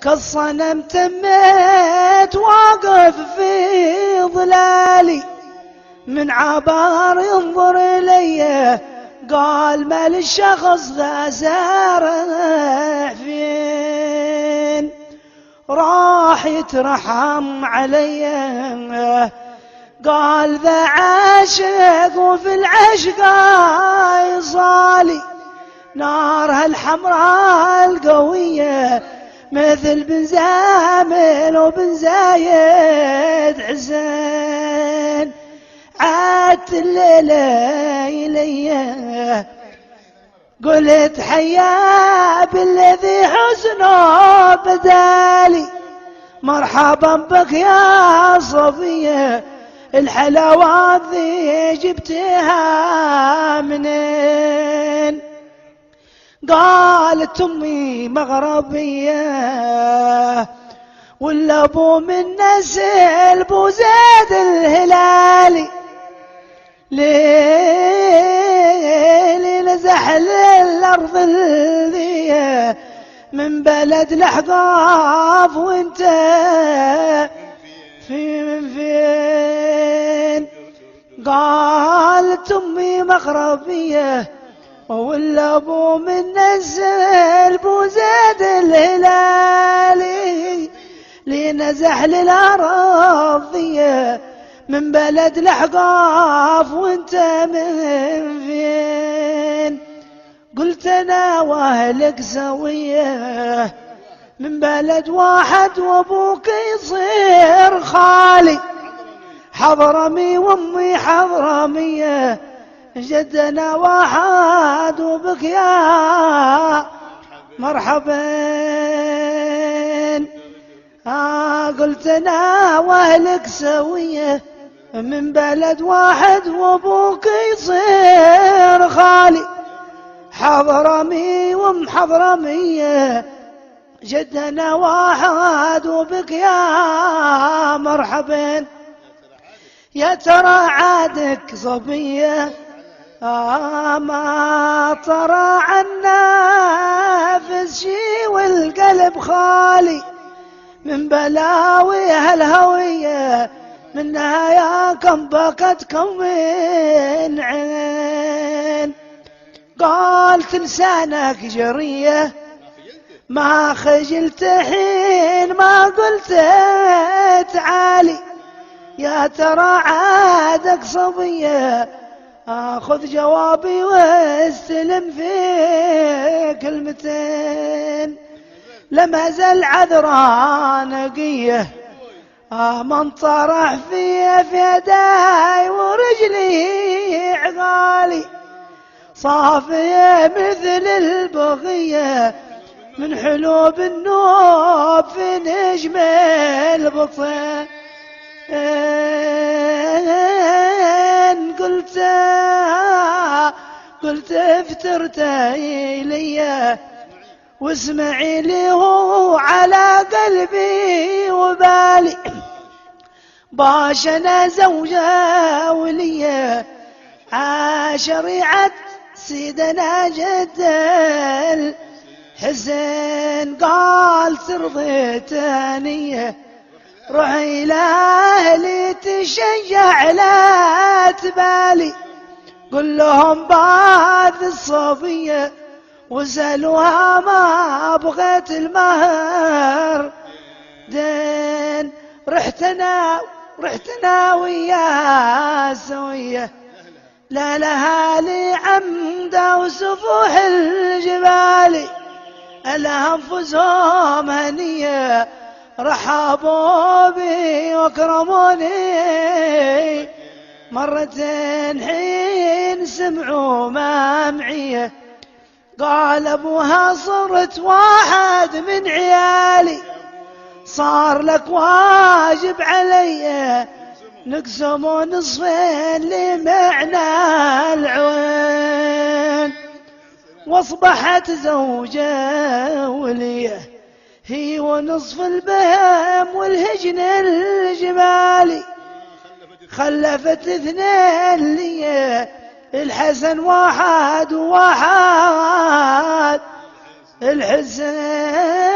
كالصنم تميت واقف في ظلالي، من عبر ينظر إلي قال ما للشخص ذا سارح فين، راح يترحم علي قال ذا عاشق وفي العشق يصالي، نارها الحمراء القوية مثل بن زامل وبن زايد حسين، عادت الليلة إلي قلت حيا بالذي حسنه بدالي، مرحبا بك يا صفية الحلاوات ذي جبتها منين، قالت أمي مغربية ولا أبو من نسل بو زيد الهلالي، ليلي نزح للأرض الذي من بلد الأحقاف وانت من فين، قالت أمي مغربية ولا أبو من نزل بو زيد الهلالي، لنزح للأراضية من بلد الأحقاف وانت من فين، قلت أنا وأهلك سوية من بلد واحد وأبوك يصير خالي، حضرمي وأمي حضرمية جدنا واحد وبك يا مرحبا، قلت أنا وأهلك سوية من بلد واحد وأبوك يصير خالي، حضرمي وأم حضرمية جدنا واحد وبك يا مرحبا، يا ترى عادك صبية ما ترى عنا شي والقلب خالي، من بلاوي هالهوية منها يا كم بكتكم من عين، قالت لسانك جرية ما خجلت حين ما قلت تعالي، يا ترى عادك صبية خذ جوابي واستلم في كلمتين، لما زل عذرا نقيه من طرح في يداي ورجلي عقالي، صافية مثل البغية من حلوب النوب في نجم البطن، قلت افترت إلي واسمعي لي هو على قلبي وبالي، باشنا زوجة ولية عشريعة سيدنا جد الحسين، قال ترضي تانية روحي إلى أهلي تشجع لا تبالي، قل لهم بعد الصبية وسألوها ما بغيت المهر دين، رحت أنا وياها سوية لا لها لي عمدا وسفوح الجبال، ألا أنفسهم هنية رحبوا بي واكرموني مرتين حين سمعوا ما معيه، قال أبوها صرت واحد من عيالي صار لك واجب علي نقسم نصفين لمعنى العوين، واصبحت زوجة وليه هي ونصف البهم والهجن الجمالي، خلفت اثنين لي الحسن واحد وواحد الحسين.